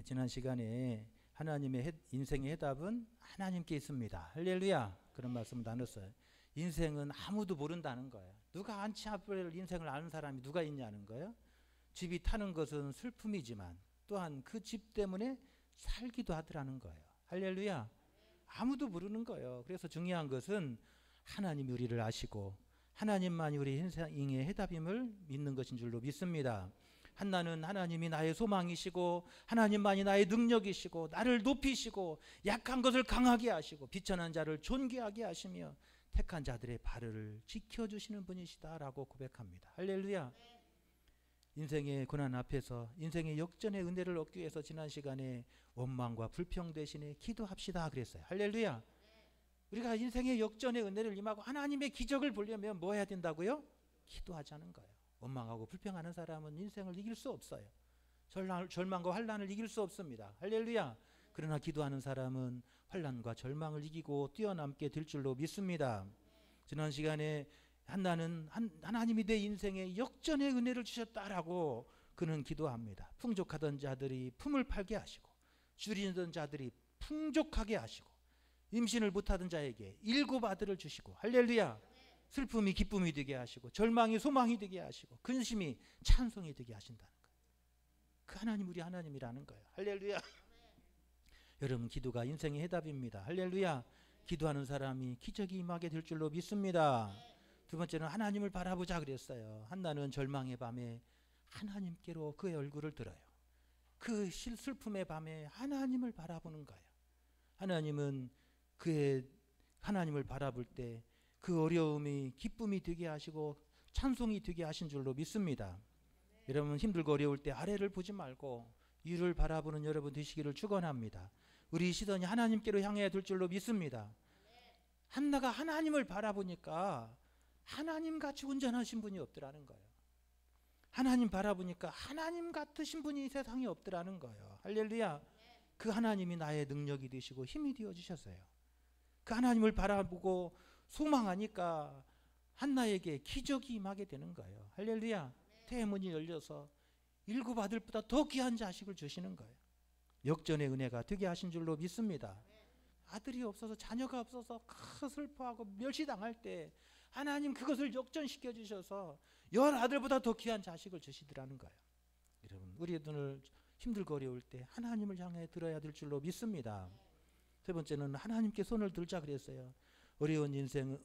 지난 시간에 하나님의 인생의 해답은 하나님께 있습니다. 할렐루야. 그런 말씀을 나눴어요. 인생은 아무도 모른다는 거예요. 누가 안치아프렐 인생을 아는 사람이 누가 있냐는 거예요. 집이 타는 것은 슬픔이지만 또한 그 집 때문에 살기도 하더라는 거예요. 할렐루야. 아무도 모르는 거예요. 그래서 중요한 것은 하나님이 우리를 아시고 하나님만이 우리 인생의 해답임을 믿는 것인 줄로 믿습니다. 한나는 하나님이 나의 소망이시고 하나님만이 나의 능력이시고 나를 높이시고 약한 것을 강하게 하시고 비천한 자를 존귀하게 하시며 택한 자들의 발을 지켜주시는 분이시다라고 고백합니다. 할렐루야. 인생의 고난 앞에서 인생의 역전의 은혜를 얻기 위해서 지난 시간에 원망과 불평 대신에 기도합시다 그랬어요. 할렐루야. 우리가 인생의 역전의 은혜를 임하고 하나님의 기적을 보려면 뭐 해야 된다고요? 기도하자는 거예요. 원망하고 불평하는 사람은 인생을 이길 수 없어요. 절망과 환난을 이길 수 없습니다. 할렐루야. 그러나 기도하는 사람은 환난과 절망을 이기고 뛰어남게 될 줄로 믿습니다. 지난 시간에 한나는 하나님이 내 인생에 역전의 은혜를 주셨다라고 그는 기도합니다. 풍족하던 자들이 품을 팔게 하시고 줄이던 자들이 풍족하게 하시고 임신을 못하던 자에게 7 아들을 주시고 할렐루야. 슬픔이 기쁨이 되게 하시고 절망이 소망이 되게 하시고 근심이 찬송이 되게 하신다는 거예요. 그 하나님 우리 하나님이라는 거예요. 할렐루야. 여러분 기도가 인생의 해답입니다. 할렐루야. 기도하는 사람이 기적이 임하게 될 줄로 믿습니다. 두 번째는 하나님을 바라보자 그랬어요. 한나는 절망의 밤에 하나님께로 그의 얼굴을 들어요. 그 슬픔의 밤에 하나님을 바라보는 거예요. 하나님은 그의 하나님을 바라볼 때 그 어려움이 기쁨이 되게 하시고 찬송이 되게 하신 줄로 믿습니다. 여러분 힘들고 어려울 때 아래를 보지 말고 위를 바라보는 여러분 되시기를 축원합니다. 우리 시선이 하나님께로 향해야 될 줄로 믿습니다. 한나가 하나님을 바라보니까 하나님같이 온전하신 분이 없더라는 거예요. 하나님 바라보니까 하나님 같으신 분이 세상에 없더라는 거예요. 할렐루야. 그 하나님이 나의 능력이 되시고 힘이 되어 주셨어요. 그 하나님을 바라보고 소망하니까 한나에게 기적이 임하게 되는 거예요. 할렐루야. 태문이 열려서 7 아들보다 더 귀한 자식을 주시는 거예요. 역전의 은혜가 되게 하신 줄로 믿습니다. 아들이 없어서 자녀가 없어서 슬퍼하고 멸시당할 때 하나님 그것을 역전시켜 주셔서 10 아들보다 더 귀한 자식을 주시더라는 거예요. 여러분 우리들 힘들고 어려울 때 하나님을 향해 들어야 될 줄로 믿습니다. 세 번째는 하나님께 손을 들자 그랬어요. 어려운 인생은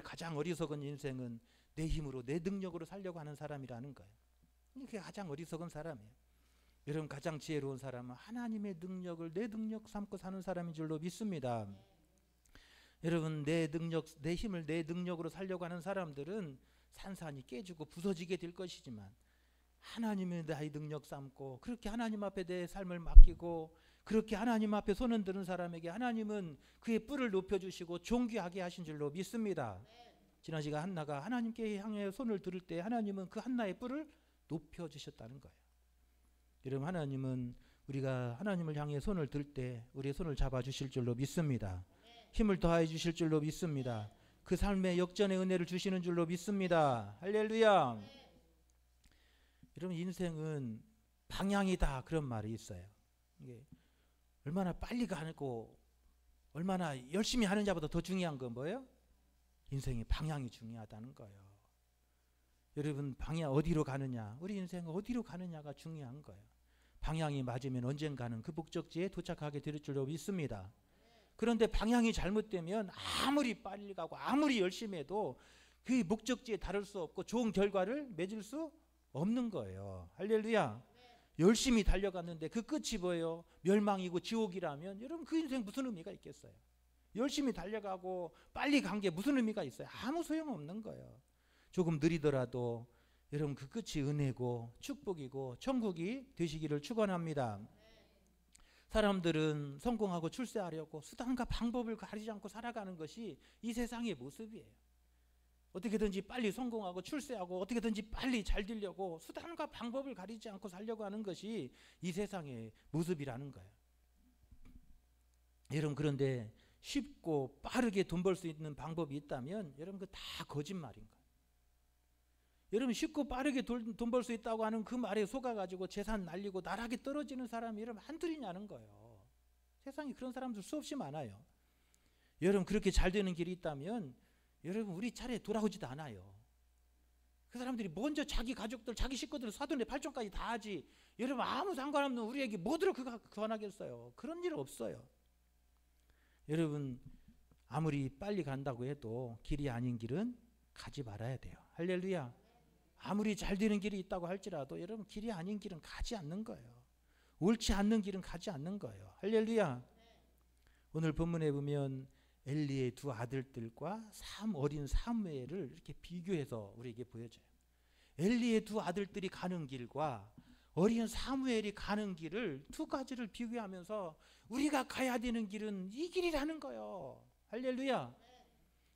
가장 어리석은 인생은 내 힘으로 내 능력으로 살려고 하는 사람이라는 거예요. 이게 가장 어리석은 사람이에요. 여러분 가장 지혜로운 사람은 하나님의 능력을 내 능력 삼고 사는 사람인 줄로 믿습니다. 여러분 내 능력, 내 힘을 내 능력으로 살려고 하는 사람들은 산산이 깨지고 부서지게 될 것이지만 하나님의 나의 능력 삼고 그렇게 하나님 앞에 내 삶을 맡기고 그렇게 하나님 앞에 손을 드는 사람에게 하나님은 그의 뿔을 높여주시고 존귀하게 하신 줄로 믿습니다. 지난 시간 한나가 하나님께 향해 손을 들을 때 하나님은 그 한나의 뿔을 높여주셨다는 거예요. 여러분 하나님은 우리가 하나님을 향해 손을 들 때 우리의 손을 잡아주실 줄로 믿습니다. 힘을 더해 주실 줄로 믿습니다. 그 삶의 역전의 은혜를 주시는 줄로 믿습니다. 할렐루야. 여러분 인생은 방향이다 그런 말이 있어요. 이게 얼마나 빨리 가고 얼마나 열심히 하는 자보다 더 중요한 건 뭐예요? 인생의 방향이 중요하다는 거예요. 여러분 방향 어디로 가느냐 우리 인생 어디로 가느냐가 중요한 거예요. 방향이 맞으면 언젠가는 그 목적지에 도착하게 될 줄로 믿습니다. 그런데 방향이 잘못되면 아무리 빨리 가고 아무리 열심히 해도 그 목적지에 다를 수 없고 좋은 결과를 맺을 수 없는 거예요. 할렐루야. 열심히 달려갔는데 그 끝이 뭐예요? 멸망이고 지옥이라면 여러분 그 인생 무슨 의미가 있겠어요? 열심히 달려가고 빨리 간 게 무슨 의미가 있어요? 아무 소용없는 거예요. 조금 느리더라도 여러분 그 끝이 은혜고 축복이고 천국이 되시기를 축원합니다. 사람들은 성공하고 출세하려고 수단과 방법을 가리지 않고 살아가는 것이 이 세상의 모습이에요. 어떻게든지 빨리 성공하고 출세하고 어떻게든지 빨리 잘 되려고 수단과 방법을 가리지 않고 살려고 하는 것이 이 세상의 모습이라는 거예요. 여러분 그런데 쉽고 빠르게 돈 벌 수 있는 방법이 있다면 여러분 그 다 거짓말인 거예요. 여러분 쉽고 빠르게 돈 벌 수 있다고 하는 그 말에 속아가지고 재산 날리고 나락에 떨어지는 사람이 여러분 한둘이냐는 거예요. 세상에 그런 사람들 수없이 많아요. 여러분 그렇게 잘 되는 길이 있다면 여러분 우리 차례에 돌아오지도 않아요. 그 사람들이 먼저 자기 가족들 자기 식구들 사돈의 팔촌까지 다 하지. 여러분 아무 상관없는 우리에게 뭐들어 그가 권하겠어요. 그런 일 없어요. 여러분 아무리 빨리 간다고 해도 길이 아닌 길은 가지 말아야 돼요. 할렐루야. 아무리 잘 되는 길이 있다고 할지라도 여러분 길이 아닌 길은 가지 않는 거예요. 옳지 않는 길은 가지 않는 거예요. 할렐루야. 오늘 본문에 보면 엘리의 두 아들들과 어린 사무엘을 이렇게 비교해서 우리에게 보여줘요. 엘리의 두 아들들이 가는 길과 어린 사무엘이 가는 길을 두 가지를 비교하면서 우리가 가야 되는 길은 이 길이라는 거예요. 할렐루야.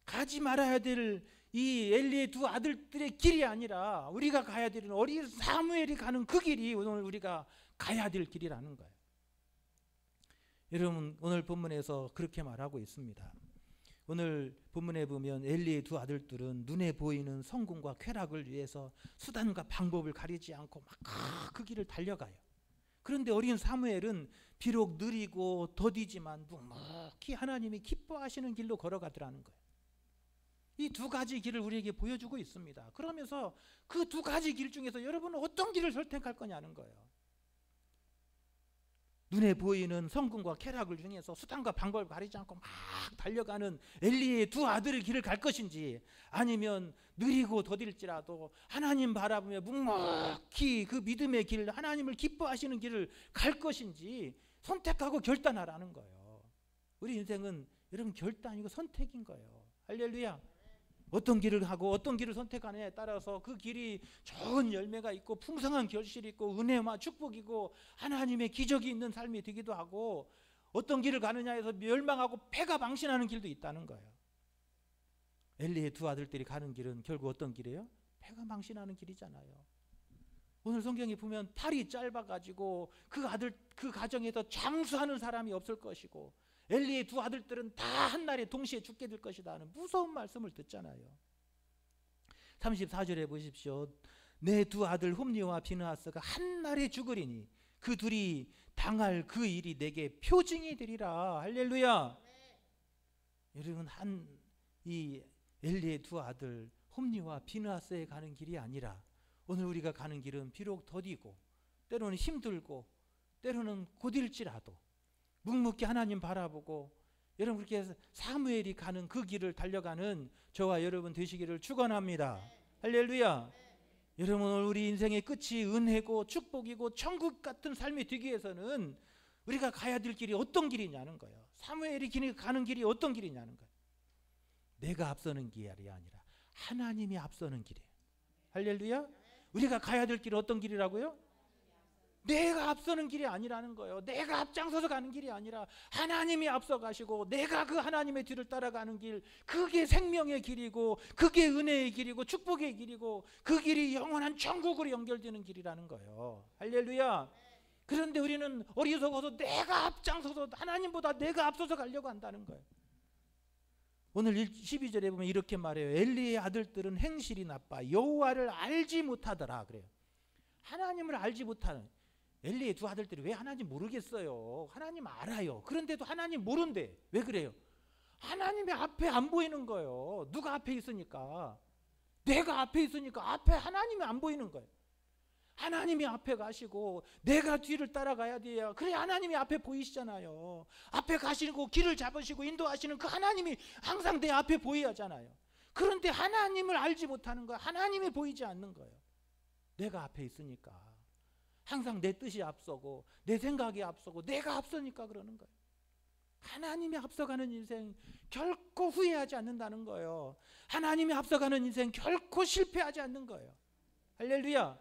가지 말아야 될 이 엘리의 두 아들들의 길이 아니라 우리가 가야 되는 어린 사무엘이 가는 그 길이 오늘 우리가 가야 될 길이라는 거예요. 여러분 오늘 본문에서 그렇게 말하고 있습니다. 오늘 본문에 보면 엘리의 두 아들들은 눈에 보이는 성공과 쾌락을 위해서 수단과 방법을 가리지 않고 막 그 길을 달려가요. 그런데 어린 사무엘은 비록 느리고 더디지만 묵묵히 하나님이 기뻐하시는 길로 걸어가더라는 거예요. 이 두 가지 길을 우리에게 보여주고 있습니다. 그러면서 그 두 가지 길 중에서 여러분은 어떤 길을 선택할 거냐는 거예요. 눈에 보이는 성공과 쾌락을 중에서 수단과 방법을 가리지 않고 막 달려가는 엘리의 두 아들의 길을 갈 것인지, 아니면 느리고 더딜지라도 하나님 바라보며 묵묵히 그 믿음의 길, 하나님을 기뻐하시는 길을 갈 것인지 선택하고 결단하라는 거예요. 우리 인생은 여러분 결단이고 선택인 거예요. 할렐루야. 어떤 길을 하고 어떤 길을 선택하느냐에 따라서 그 길이 좋은 열매가 있고 풍성한 결실이 있고 은혜와 축복이고 하나님의 기적이 있는 삶이 되기도 하고, 어떤 길을 가느냐에서 멸망하고 패가 망신하는 길도 있다는 거예요. 엘리의 두 아들들이 가는 길은 결국 어떤 길이에요? 패가 망신하는 길이잖아요. 오늘 성경에 보면 팔이 짧아가지고 그 가정에서 장수하는 사람이 없을 것이고 엘리의 두 아들들은 다 한날에 동시에 죽게 될 것이다 하는 무서운 말씀을 듣잖아요. 34절에 보십시오. 내 두 아들 홈리와 비느하스가 한날에 죽으리니 그 둘이 당할 그 일이 내게 표징이 되리라. 할렐루야. 여러분 이 엘리의 두 아들 홈리와 비느하스에 가는 길이 아니라 오늘 우리가 가는 길은 비록 더디고 때로는 힘들고 때로는 곧일지라도 묵묵히 하나님 바라보고 여러분 그렇게 사무엘이 가는 그 길을 달려가는 저와 여러분 되시기를 축원합니다. 할렐루야. 여러분 오늘 우리 인생의 끝이 은혜고 축복이고 천국 같은 삶이 되기 위해서는 우리가 가야 될 길이 어떤 길이냐는 거예요. 사무엘이 가는 길이 어떤 길이냐는 거예요. 내가 앞서는 길이 아니라 하나님이 앞서는 길이에요. 할렐루야. 우리가 가야 될 길이 어떤 길이라고요? 내가 앞서는 길이 아니라는 거예요. 내가 앞장서서 가는 길이 아니라 하나님이 앞서 가시고 내가 그 하나님의 뒤를 따라가는 길, 그게 생명의 길이고 그게 은혜의 길이고 축복의 길이고 그 길이 영원한 천국으로 연결되는 길이라는 거예요. 할렐루야. 그런데 우리는 어리석어서 내가 앞장서서 하나님보다 내가 앞서서 가려고 한다는 거예요. 오늘 12절에 보면 이렇게 말해요. 엘리의 아들들은 행실이 나빠 여호와를 알지 못하더라 그래요. 하나님을 알지 못하는 엘리의 두 아들들이 왜 하나님 모르겠어요? 하나님 알아요. 그런데도 하나님 모른대. 왜 그래요? 하나님이 앞에 안 보이는 거예요. 누가 앞에 있으니까. 내가 앞에 있으니까 앞에 하나님이 안 보이는 거예요. 하나님이 앞에 가시고 내가 뒤를 따라가야 돼요. 그래 하나님이 앞에 보이시잖아요. 앞에 가시고 길을 잡으시고 인도하시는 그 하나님이 항상 내 앞에 보여야 하잖아요. 그런데 하나님을 알지 못하는 거예요. 하나님이 보이지 않는 거예요. 내가 앞에 있으니까. 항상 내 뜻이 앞서고 내 생각이 앞서고 내가 앞서니까 그러는 거예요. 하나님이 앞서가는 인생 결코 후회하지 않는다는 거예요. 하나님이 앞서가는 인생 결코 실패하지 않는 거예요. 할렐루야.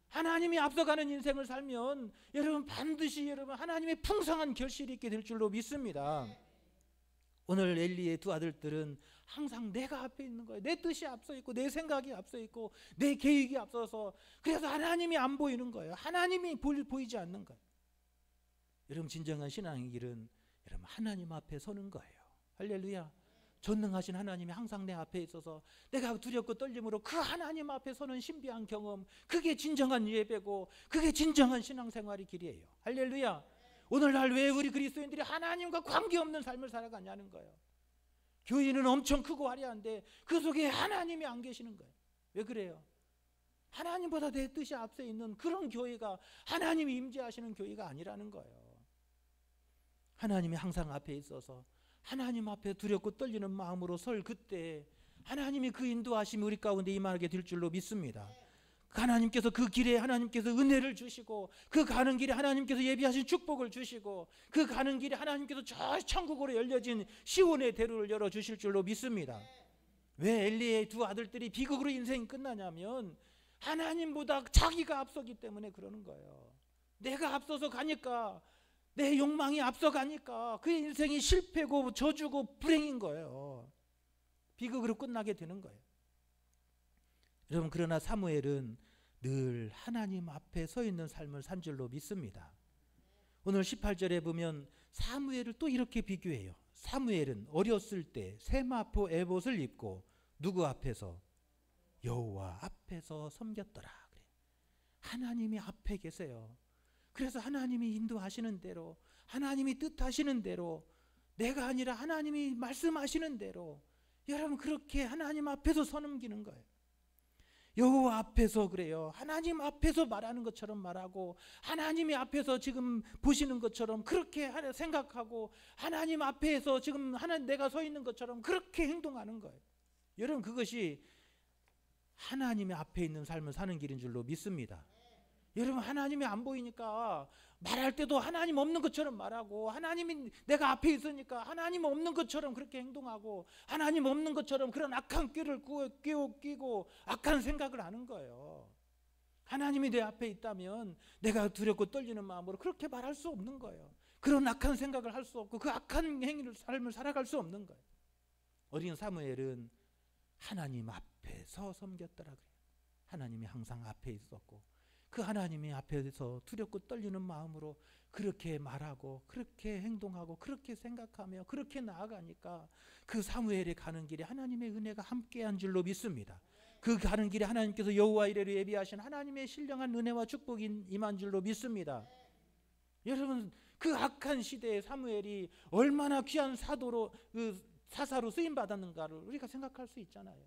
하나님이 앞서가는 인생을 살면 여러분 반드시 여러분 하나님의 풍성한 결실이 있게 될 줄로 믿습니다. 오늘 엘리의 두 아들들은 항상 내가 앞에 있는 거예요. 내 뜻이 앞서 있고 내 생각이 앞서 있고 내 계획이 앞서서, 그래서 하나님이 안 보이는 거예요. 하나님이 보이지 않는 거예요. 여러분 진정한 신앙의 길은 여러분 하나님 앞에 서는 거예요. 할렐루야. 전능하신 하나님이 항상 내 앞에 있어서 내가 두렵고 떨림으로 그 하나님 앞에 서는 신비한 경험, 그게 진정한 예배고 그게 진정한 신앙생활의 길이에요. 할렐루야. 오늘날 왜 우리 그리스도인들이 하나님과 관계없는 삶을 살아가냐는 거예요. 교회는 엄청 크고 화려한데 그 속에 하나님이 안 계시는 거예요. 왜 그래요? 하나님보다 내 뜻이 앞서 있는 그런 교회가 하나님이 임재하시는 교회가 아니라는 거예요. 하나님이 항상 앞에 있어서 하나님 앞에 두렵고 떨리는 마음으로 설 그때 하나님이 그 인도하심이 우리 가운데 임하게 될 줄로 믿습니다. 하나님께서 그 길에 하나님께서 은혜를 주시고 그 가는 길에 하나님께서 예비하신 축복을 주시고 그 가는 길에 하나님께서 저 천국으로 열려진 시온의 대로를 열어주실 줄로 믿습니다. 왜 엘리의 두 아들들이 비극으로 인생이 끝나냐면 하나님보다 자기가 앞서기 때문에 그러는 거예요. 내가 앞서서 가니까 내 욕망이 앞서가니까 그의 인생이 실패고 저주고 불행인 거예요. 비극으로 끝나게 되는 거예요. 여러분, 그러나 사무엘은 늘 하나님 앞에 서 있는 삶을 산 줄로 믿습니다. 오늘 18절에 보면 사무엘을 또 이렇게 비교해요. 사무엘은 어렸을 때 세마포 에봇을 입고 누구 앞에서? 여호와 앞에서 섬겼더라. 하나님이 앞에 계세요. 그래서 하나님이 인도하시는 대로, 하나님이 뜻하시는 대로, 내가 아니라 하나님이 말씀하시는 대로 여러분 그렇게 하나님 앞에서 섬기는 거예요. 여호와 앞에서 그래요. 하나님 앞에서 말하는 것처럼 말하고 하나님이 앞에서 지금 보시는 것처럼 그렇게 생각하고 하나님 앞에서 지금 내가 서 있는 것처럼 그렇게 행동하는 거예요. 여러분, 그것이 하나님의 앞에 있는 삶을 사는 길인 줄로 믿습니다. 여러분, 하나님이 안 보이니까 말할 때도 하나님 없는 것처럼 말하고 하나님이 내가 앞에 있으니까 하나님 없는 것처럼 그렇게 행동하고 하나님 없는 것처럼 그런 악한 꾀를 끼고 악한 생각을 하는 거예요. 하나님이 내 앞에 있다면 내가 두렵고 떨리는 마음으로 그렇게 말할 수 없는 거예요. 그런 악한 생각을 할 수 없고 그 악한 삶을 살아갈 수 없는 거예요. 어린 사무엘은 하나님 앞에서 섬겼더라 그래요. 하나님이 항상 앞에 있었고 그 하나님이 앞에서 두렵고 떨리는 마음으로 그렇게 말하고 그렇게 행동하고 그렇게 생각하며 그렇게 나아가니까 그 사무엘이 가는 길에 하나님의 은혜가 함께한 줄로 믿습니다. 그 가는 길에 하나님께서 여호와 이레로 예비하신 하나님의 신령한 은혜와 축복이 임한 줄로 믿습니다. 여러분, 그 악한 시대에 사무엘이 얼마나 귀한 사사로 쓰임받았는가를 우리가 생각할 수 있잖아요.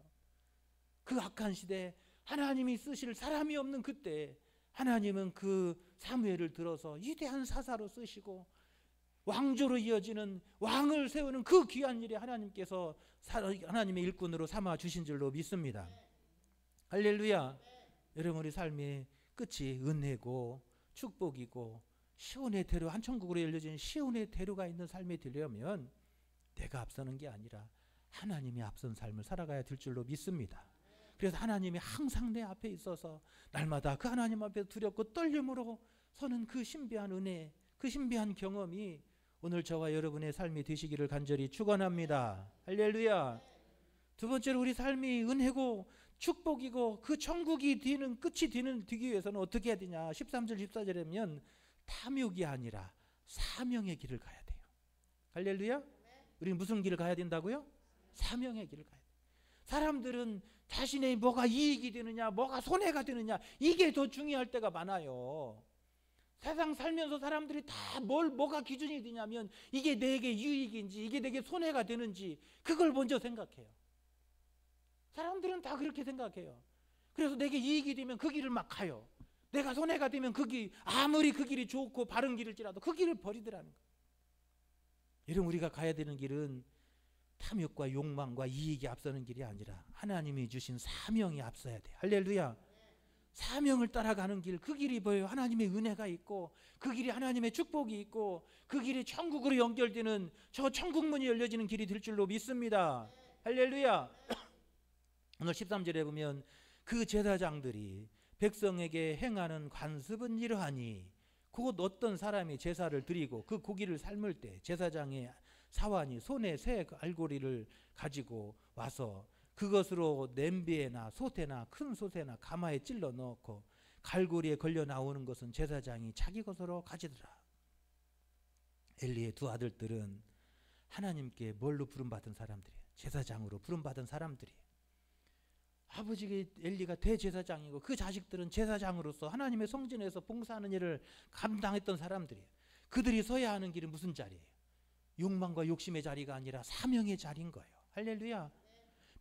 그 악한 시대에 하나님이 쓰실 사람이 없는 그때 하나님은 그 사무엘을 들어서 위대한 사사로 쓰시고 왕조로 이어지는 왕을 세우는 그 귀한 일에 하나님께서 하나님의 일꾼으로 삼아 주신 줄로 믿습니다. 할렐루야. 여러분, 우리 삶의 끝이 은혜고 축복이고 시온의 대로, 한 천국으로 열려진 시온의 대로가 있는 삶이 되려면 내가 앞서는 게 아니라 하나님이 앞선 삶을 살아가야 될 줄로 믿습니다. 그래서 하나님이 항상 내 앞에 있어서 날마다 그 하나님 앞에 두렵고 떨림으로 서는 그 신비한 은혜, 그 신비한 경험이 오늘 저와 여러분의 삶이 되시기를 간절히 축원합니다. 할렐루야. 두 번째로 우리 삶이 은혜고 축복이고 그 천국이 끝이 되기 위해서는 어떻게 해야 되냐. 13절 14절에 보면 탐욕이 아니라 사명의 길을 가야 돼요. 할렐루야. 우리는 무슨 길을 가야 된다고요? 사명의 길을 가야 돼요. 사람들은 자신의 뭐가 이익이 되느냐, 뭐가 손해가 되느냐, 이게 더 중요할 때가 많아요. 세상 살면서 사람들이 다 뭐가 기준이 되냐면 이게 내게 유익인지 이게 내게 손해가 되는지 그걸 먼저 생각해요. 사람들은 다 그렇게 생각해요. 그래서 내게 이익이 되면 그 길을 막 가요. 내가 손해가 되면 아무리 그 길이 좋고 바른 길일지라도 그 길을 버리더라는 거예요. 여러분, 우리가 가야 되는 길은 탐욕과 욕망과 이익이 앞서는 길이 아니라 하나님이 주신 사명이 앞서야 돼. 할렐루야. 사명을 따라가는 길, 그 길이 뭐예요? 하나님의 은혜가 있고 그 길이 하나님의 축복이 있고 그 길이 천국으로 연결되는 저 천국문이 열려지는 길이 될 줄로 믿습니다. 할렐루야. 오늘 13절에 보면 그 제사장들이 백성에게 행하는 관습은 이러하니 곧 어떤 사람이 제사를 드리고 그 고기를 삶을 때 제사장의 사환이 손에 새 알고리를 가지고 와서 그것으로 냄비에나 솥에나 큰 솥에나 가마에 찔러 넣고 갈고리에 걸려 나오는 것은 제사장이 자기 것으로 가지더라. 엘리의 두 아들들은 하나님께 뭘로 부름받은 사람들이에요? 제사장으로 부름받은 사람들이. 아버지 엘리가 대제사장이고 그 자식들은 제사장으로서 하나님의 성전에서 봉사하는 일을 감당했던 사람들이에요. 그들이 서야 하는 길은 무슨 자리예요? 욕망과 욕심의 자리가 아니라 사명의 자리인 거예요. 할렐루야.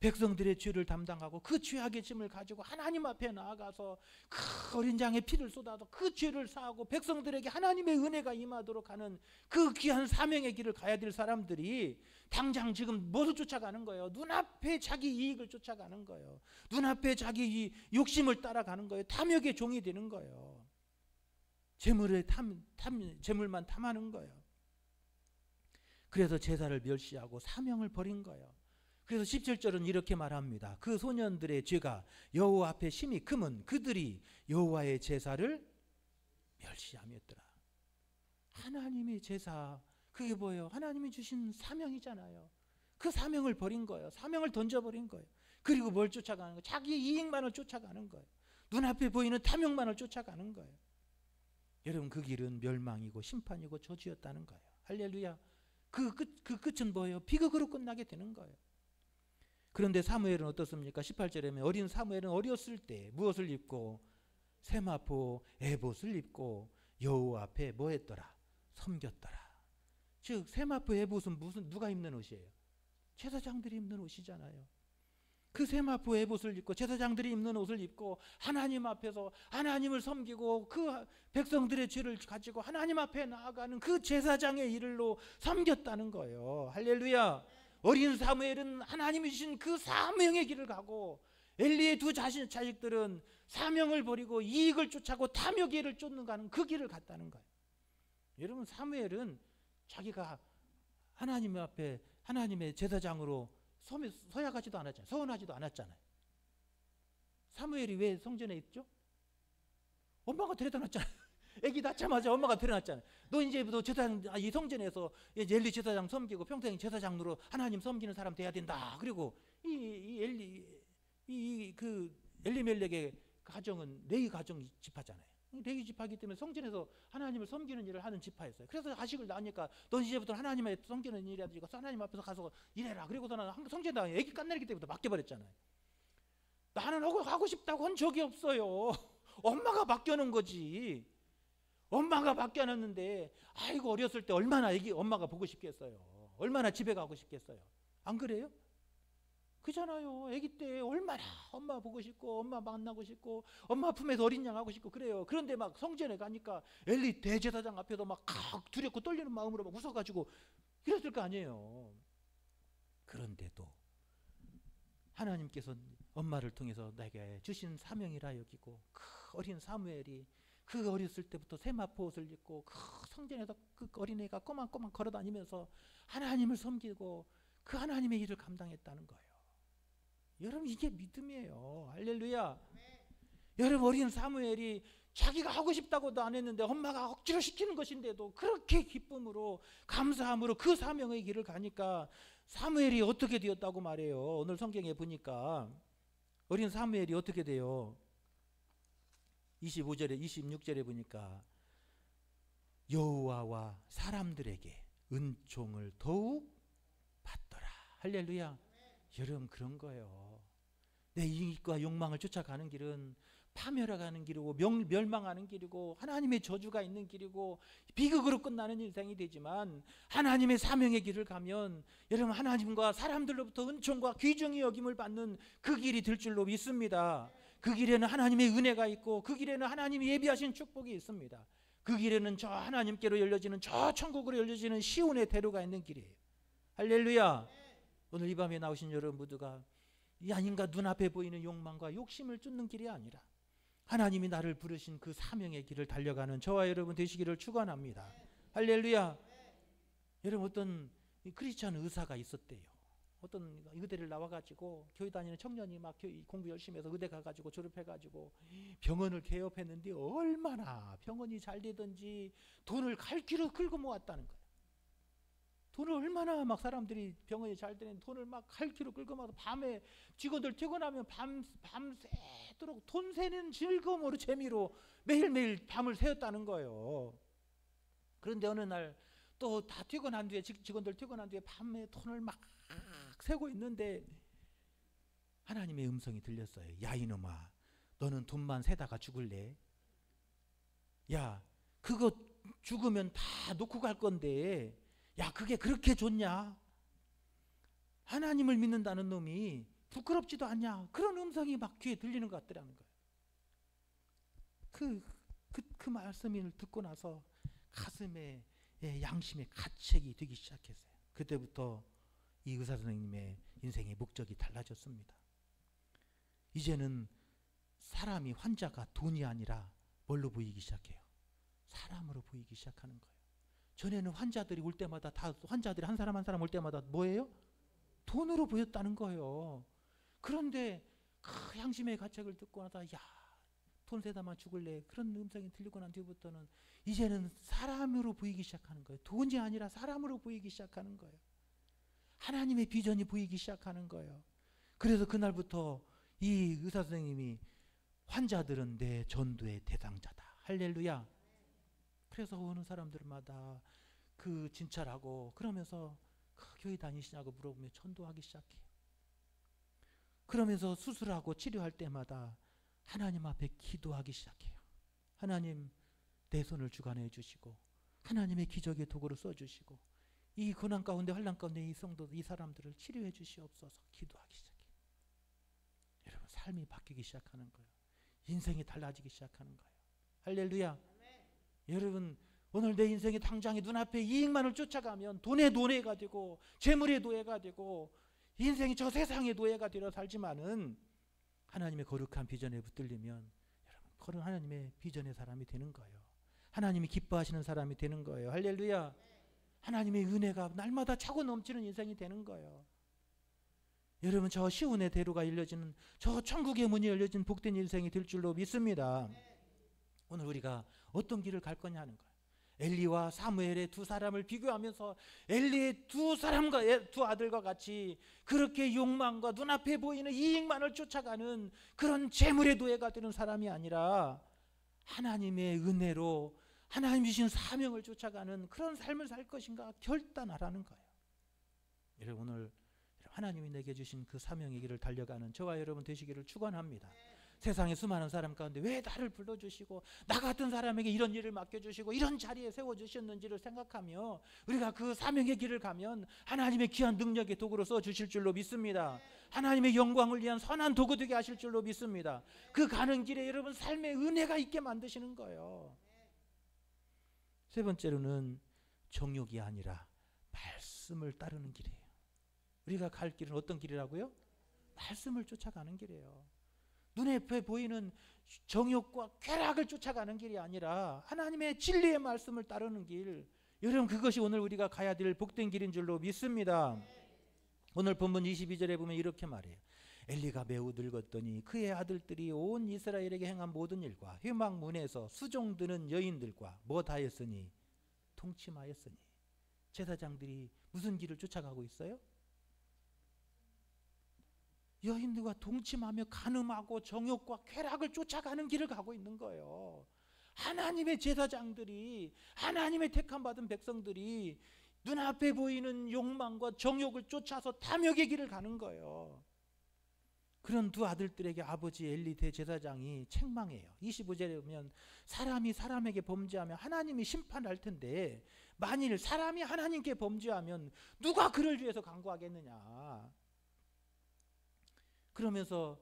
백성들의 죄를 담당하고 그 죄악의 짐을 가지고 하나님 앞에 나아가서 그 어린 양의 피를 쏟아서 그 죄를 사하고 백성들에게 하나님의 은혜가 임하도록 하는 그 귀한 사명의 길을 가야 될 사람들이 당장 지금 무엇을 쫓아가는 거예요? 눈앞에 자기 이익을 쫓아가는 거예요. 눈앞에 자기 욕심을 따라가는 거예요. 탐욕의 종이 되는 거예요. 재물만 탐하는 거예요. 그래서 제사를 멸시하고 사명을 버린 거예요. 그래서 17절은 이렇게 말합니다. 그 소년들의 죄가 여호와 앞에 심히 크면 그들이 여호와의 제사를 멸시함이었더라. 하나님의 제사, 그게 뭐예요? 하나님이 주신 사명이잖아요. 그 사명을 버린 거예요. 사명을 던져버린 거예요. 그리고 뭘 쫓아가는 거예요? 자기 이익만을 쫓아가는 거예요. 눈앞에 보이는 탐욕만을 쫓아가는 거예요. 여러분, 그 길은 멸망이고 심판이고 저주였다는 거예요. 할렐루야. 그 끝은 뭐예요? 비극으로 끝나게 되는 거예요. 그런데 사무엘은 어떻습니까? 18절에 보면 어린 사무엘은 어렸을 때 무엇을 입고 세마포 에봇을 입고 여호와 앞에 뭐 했더라? 섬겼더라. 즉 세마포 에봇은 누가 입는 옷이에요? 제사장들이 입는 옷이잖아요. 그 세마포 에봇을 입고 제사장들이 입는 옷을 입고 하나님 앞에서 하나님을 섬기고 그 백성들의 죄를 가지고 하나님 앞에 나아가는 그 제사장의 일로 섬겼다는 거예요. 할렐루야. 어린 사무엘은 하나님이 주신 그 사명의 길을 가고 엘리의 두 자식들은 사명을 버리고 이익을 쫓아고 탐욕의 길을 쫓는 그 길을 갔다는 거예요. 여러분, 사무엘은 자기가 하나님 앞에 하나님의 제사장으로 서야 가지도 않았잖아요. 서원하지도 않았잖아요. 사무엘이 왜 성전에 있죠? 엄마가 데려다 놨잖아요. 애기 낳자마자 엄마가 데려놨잖아요. 너 이제부터 이 성전에서 엘리 제사장 섬기고 평생 제사장으로 하나님 섬기는 사람 돼야 된다. 그리고 엘리멜렉의 가정은 레위 가정 지파잖아요. 레위 지파이기 때문에 성전에서 하나님을 섬기는 일을 하는 지파였어요. 그래서 자식을 낳으니까 넌 이제부터 하나님을 섬기는 일이라든지 하나님 앞에서 가서 일해라. 그리고서는 성전에 나가 애기 깐내리기 때부터 맡겨버렸잖아요. 나는 하고 싶다고 한 적이 없어요. 엄마가 맡겨놓은 거지. 엄마가 맡겨놨는데 아이고 어렸을 때 얼마나 엄마가 보고 싶겠어요. 얼마나 집에 가고 싶겠어요. 안 그래요? 그잖아요. 아기 때 얼마나 엄마 보고 싶고 엄마 만나고 싶고 엄마 품에서 어린 양 하고 싶고 그래요. 그런데 막 성전에 가니까 엘리 대제사장 앞에서 막 두렵고 떨리는 마음으로 막 웃어가지고 이랬을 거 아니에요. 그런데도 하나님께서 엄마를 통해서 내게 주신 사명이라 여기고 그 어린 사무엘이 그 어렸을 때부터 세마포 옷을 입고 그 성전에서 그 어린애가 꼬망꼬망 걸어다니면서 하나님을 섬기고 그 하나님의 일을 감당했다는 거예요. 여러분, 이게 믿음이에요. 할렐루야. 여러분, 어린 사무엘이 자기가 하고 싶다고도 안 했는데 엄마가 억지로 시키는 것인데도 그렇게 기쁨으로 감사함으로 그 사명의 길을 가니까 사무엘이 어떻게 되었다고 말해요. 오늘 성경에 보니까 어린 사무엘이 어떻게 돼요? 25절에 26절에 보니까 여호와와 사람들에게 은총을 더욱 받더라. 할렐루야. 여러분, 그런 거예요. 내 이익과 욕망을 쫓아가는 길은 파멸해가는 길이고 멸망하는 길이고 하나님의 저주가 있는 길이고 비극으로 끝나는 인생이 되지만 하나님의 사명의 길을 가면 여러분 하나님과 사람들로부터 은총과 귀중히 여김을 받는 그 길이 될 줄로 믿습니다. 그 길에는 하나님의 은혜가 있고 그 길에는 하나님이 예비하신 축복이 있습니다. 그 길에는 저 하나님께로 열려지는 저 천국으로 열려지는 시온의 대로가 있는 길이에요. 할렐루야. 오늘 이 밤에 나오신 여러분 모두가 이 아닌가 눈앞에 보이는 욕망과 욕심을 쫓는 길이 아니라 하나님이 나를 부르신 그 사명의 길을 달려가는 저와 여러분 되시기를 축원합니다. 할렐루야. 여러분, 어떤 크리스천 의사가 있었대요. 어떤 의대를 나와가지고 교회 다니는 청년이 막 공부 열심히 해서 의대 가가지고 졸업해가지고 병원을 개업했는데 얼마나 병원이 잘 되든지 돈을 갈퀴로 끌고 모았다는 거예요. 돈을 얼마나 막 사람들이 병원이 잘 되는 돈을 막 갈퀴로 끌고 모아서 밤에 직원들 퇴근하면 밤새도록 돈 세는 즐거움으로 재미로 매일매일 밤을 새웠다는 거예요. 그런데 어느 날 또 다 퇴근한 뒤에 직원들 퇴근한 뒤에 밤에 돈을 막 세고 있는데 하나님의 음성이 들렸어요. 야 이놈아, 너는 돈만 세다가 죽을래? 야 그거 죽으면 다 놓고 갈 건데 야 그게 그렇게 좋냐? 하나님을 믿는다는 놈이 부끄럽지도 않냐? 그런 음성이 막 귀에 들리는 것 같더라는 거예요. 그 말씀을 듣고 나서 가슴에 양심의 가책이 되기 시작했어요. 그때부터 이 의사 선생님의 인생의 목적이 달라졌습니다. 이제는 사람이 환자가 돈이 아니라 뭘로 보이기 시작해요? 사람으로 보이기 시작하는 거예요. 전에는 환자들이 올 때마다 다 환자들이 한 사람 한 사람 올 때마다 뭐예요? 돈으로 보였다는 거예요. 그런데 그 양심의 가책을 듣고 나서 야, 돈 세다만 죽을래. 그런 음성이 들리고 난 뒤부터는 이제는 사람으로 보이기 시작하는 거예요. 돈이 아니라 사람으로 보이기 시작하는 거예요. 하나님의 비전이 보이기 시작하는 거예요. 그래서 그날부터 이 의사 선생님이 환자들은 내 전도의 대상자다. 할렐루야. 그래서 오는 사람들마다 그 진찰하고 그러면서 교회 다니시냐고 물어보면 전도하기 시작해요. 그러면서 수술하고 치료할 때마다 하나님 앞에 기도하기 시작해요. 하나님 내 손을 주관해 주시고 하나님의 기적의 도구로 써주시고 이 고난 가운데 환난 가운데 이 성도 이 사람들을 치료해 주시옵소서 기도하기 시작해요. 여러분 삶이 바뀌기 시작하는 거예요. 인생이 달라지기 시작하는 거예요. 할렐루야. 여러분 오늘 내 인생의 당장에 눈앞에 이익만을 쫓아가면 돈의 노예가 되고 재물의 노예가 되고 인생이 저 세상의 노예가 되어 살지만은 하나님의 거룩한 비전에 붙들리면 여러분 하나님의 비전의 사람이 되는 거예요. 하나님이 기뻐하시는 사람이 되는 거예요. 할렐루야. 하나님의 은혜가 날마다 차고 넘치는 인생이 되는 거예요. 여러분 저 시온의 대로가 열려지는 저 천국의 문이 열려진 복된 인생이 될 줄로 믿습니다. 오늘 우리가 어떤 길을 갈 거냐 하는 거예요. 엘리와 사무엘의 두 사람을 비교하면서 엘리의 두 사람과 두 아들과 같이 그렇게 욕망과 눈앞에 보이는 이익만을 쫓아가는 그런 재물의 노예가 되는 사람이 아니라 하나님의 은혜로 하나님 주신 사명을 쫓아가는 그런 삶을 살 것인가 결단하라는 거예요. 여러분 오늘 하나님이 내게 주신 그 사명의 길을 달려가는 저와 여러분 되시기를 축원합니다. 세상의 수많은 사람 가운데 왜 나를 불러주시고 나 같은 사람에게 이런 일을 맡겨주시고 이런 자리에 세워주셨는지를 생각하며 우리가 그 사명의 길을 가면 하나님의 귀한 능력의 도구로 써주실 줄로 믿습니다. 하나님의 영광을 위한 선한 도구 되게 하실 줄로 믿습니다. 그 가는 길에 여러분 삶의 은혜가 있게 만드시는 거예요. 세 번째로는 정욕이 아니라 말씀을 따르는 길이에요. 우리가 갈 길은 어떤 길이라고요? 말씀을 쫓아가는 길이에요. 눈에 보이는 정욕과 쾌락을 쫓아가는 길이 아니라 하나님의 진리의 말씀을 따르는 길. 여러분 그것이 오늘 우리가 가야 될 복된 길인 줄로 믿습니다. 오늘 본문 22절에 보면 이렇게 말해요. 엘리가 매우 늙었더니 그의 아들들이 온 이스라엘에게 행한 모든 일과 회막문에서 수종드는 여인들과 뭐다했으니 통침하였으니. 제사장들이 무슨 길을 쫓아가고 있어요? 여인들과 동침하며 간음하고 정욕과 쾌락을 쫓아가는 길을 가고 있는 거예요. 하나님의 제사장들이 하나님의 택함 받은 백성들이 눈앞에 보이는 욕망과 정욕을 쫓아서 탐욕의 길을 가는 거예요. 그런 두 아들들에게 아버지 엘리 대제사장이 책망해요. 25절에 보면 사람이 사람에게 범죄하면 하나님이 심판할 텐데 만일 사람이 하나님께 범죄하면 누가 그를 위해서 간구하겠느냐. 그러면서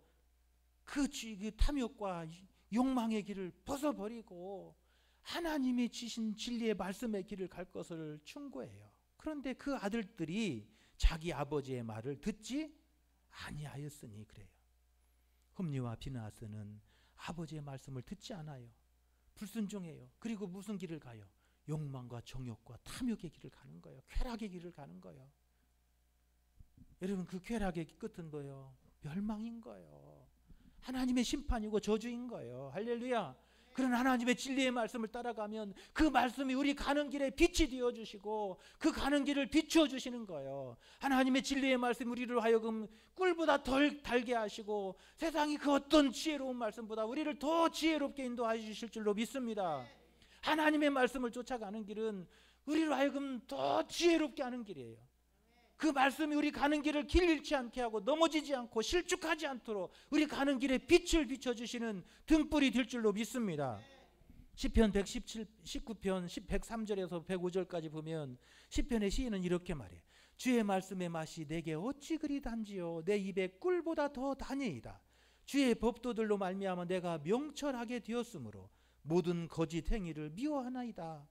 그 탐욕과 욕망의 길을 벗어버리고 하나님이 주신 진리의 말씀의 길을 갈 것을 충고해요. 그런데 그 아들들이 자기 아버지의 말을 듣지 아니하였으니 그래요. 홈리와 비나하스는 아버지의 말씀을 듣지 않아요. 불순종해요. 그리고 무슨 길을 가요? 욕망과 정욕과 탐욕의 길을 가는 거예요. 쾌락의 길을 가는 거예요. 여러분 그 쾌락의 끝은 뭐예요? 멸망인 거예요. 하나님의 심판이고 저주인 거예요. 할렐루야. 그런 하나님의 진리의 말씀을 따라가면 그 말씀이 우리 가는 길에 빛이 되어주시고 그 가는 길을 비추어 주시는 거예요. 하나님의 진리의 말씀이 우리를 하여금 꿀보다 덜 달게 하시고 세상이 그 어떤 지혜로운 말씀보다 우리를 더 지혜롭게 인도해 주실 줄로 믿습니다. 하나님의 말씀을 쫓아가는 길은 우리로 하여금 더 지혜롭게 하는 길이에요. 그 말씀이 우리 가는 길을 길 잃지 않게 하고 넘어지지 않고 실족하지 않도록 우리 가는 길에 빛을 비춰주시는 등불이 될 줄로 믿습니다. 시편 119편 103절에서 105절까지 보면 시편의 시인은 이렇게 말해요. 주의 말씀의 맛이 내게 어찌 그리 단지요 내 입에 꿀보다 더 다니이다. 주의 법도들로 말미암아 내가 명철하게 되었으므로 모든 거짓 행위를 미워하나이다.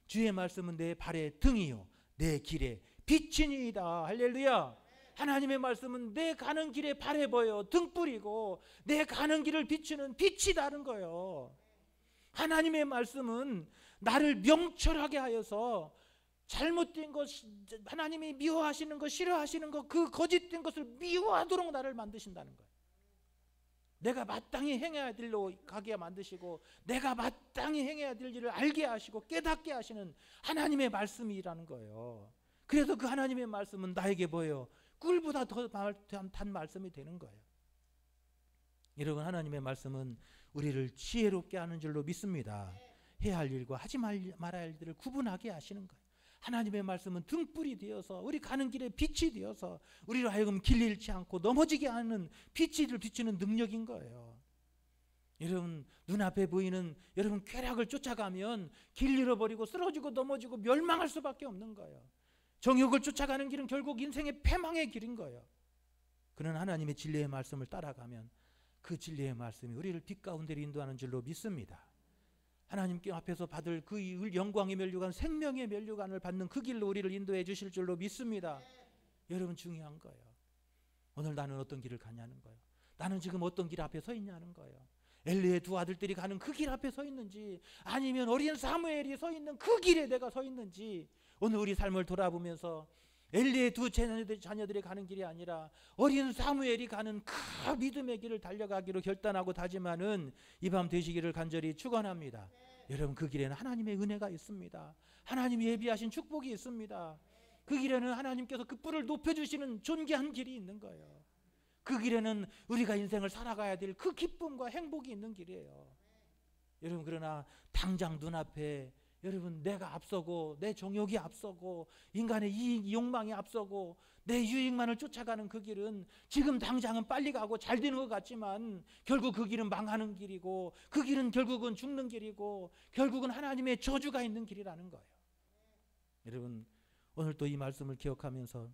주의 말씀은 내 발의 등이요 내 길에 빛이니이다. 할렐루야. 하나님의 말씀은 내 가는 길에 발에 보여 등불이고 내 가는 길을 비추는 빛이다는 거예요. 하나님의 말씀은 나를 명철하게 하여서 잘못된 것, 하나님이 미워하시는 것, 싫어하시는 것, 그 거짓된 것을 미워하도록 나를 만드신다는 거예요. 내가 마땅히 행해야 될 일로 가게 만드시고 내가 마땅히 행해야 될 일을 알게 하시고 깨닫게 하시는 하나님의 말씀이라는 거예요. 그래서 그 하나님의 말씀은 나에게 뭐예요? 꿀보다 더 단 말씀이 되는 거예요. 여러분, 하나님의 말씀은 우리를 지혜롭게 하는 줄로 믿습니다. 해야 할 일과 하지 말아야 할 일들을 구분하게 하시는 거예요. 하나님의 말씀은 등불이 되어서 우리 가는 길에 빛이 되어서 우리로 하여금 길 잃지 않고 넘어지게 하는 빛을 비추는 능력인 거예요. 여러분, 눈앞에 보이는 여러분 쾌락을 쫓아가면 길 잃어버리고 쓰러지고 넘어지고 멸망할 수밖에 없는 거예요. 정욕을 쫓아가는 길은 결국 인생의 패망의 길인 거예요. 그는 하나님의 진리의 말씀을 따라가면 그 진리의 말씀이 우리를 빛 가운데로 인도하는 줄로 믿습니다. 하나님께 앞에서 받을 그 영광의 면류관, 생명의 면류관을 받는 그 길로 우리를 인도해 주실 줄로 믿습니다. 여러분, 중요한 거예요. 오늘 나는 어떤 길을 가냐는 거예요. 나는 지금 어떤 길 앞에 서 있냐는 거예요. 엘리의 두 아들들이 가는 그 길 앞에 서 있는지, 아니면 어린 사무엘이 서 있는 그 길에 내가 서 있는지, 오늘 우리 삶을 돌아보면서 엘리의 두 자녀들이 가는 길이 아니라 어린 사무엘이 가는 그 믿음의 길을 달려가기로 결단하고 다짐하는 이 밤 되시기를 간절히 축원합니다. 여러분, 그 길에는 하나님의 은혜가 있습니다. 하나님이 예비하신 축복이 있습니다. 그 길에는 하나님께서 그 뿔을 높여주시는 존귀한 길이 있는 거예요. 그 길에는 우리가 인생을 살아가야 될 그 기쁨과 행복이 있는 길이에요. 여러분, 그러나 당장 눈앞에 여러분 내가 앞서고 내 정욕이 앞서고 인간의 이익 욕망이 앞서고 내 유익만을 쫓아가는 그 길은 지금 당장은 빨리 가고 잘 되는 것 같지만 결국 그 길은 망하는 길이고 그 길은 결국은 죽는 길이고 결국은 하나님의 저주가 있는 길이라는 거예요. 여러분, 오늘 또 이 말씀을 기억하면서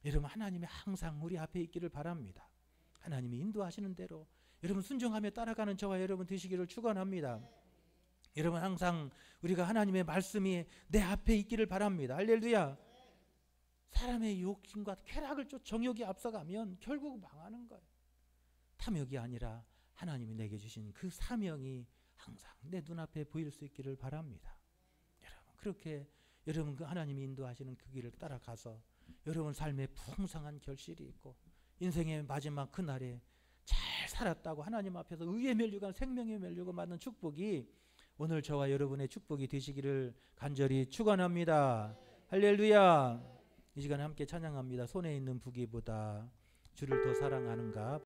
여러분, 하나님이 항상 우리 앞에 있기를 바랍니다. 하나님이 인도하시는 대로 여러분 순종하며 따라가는 저와 여러분 되시기를 축원합니다. 여러분, 항상 우리가 하나님의 말씀이 내 앞에 있기를 바랍니다. 할렐루야. 사람의 욕심과 쾌락을 쫓아 정욕이 앞서가면 결국 망하는 거예요. 탐욕이 아니라 하나님이 내게 주신 그 사명이 항상 내 눈앞에 보일 수 있기를 바랍니다. 여러분, 그렇게 여러분 그 하나님이 인도하시는 그 길을 따라가서 여러분 삶에 풍성한 결실이 있고 인생의 마지막 그날에 잘 살았다고 하나님 앞에서 의의 면류관, 생명의 면류관 받는 축복이 오늘 저와 여러분의 축복이 되시기를 간절히 축원합니다. 할렐루야. 이 시간에 함께 찬양합니다. 손에 있는 부귀보다 주를 더 사랑하는가.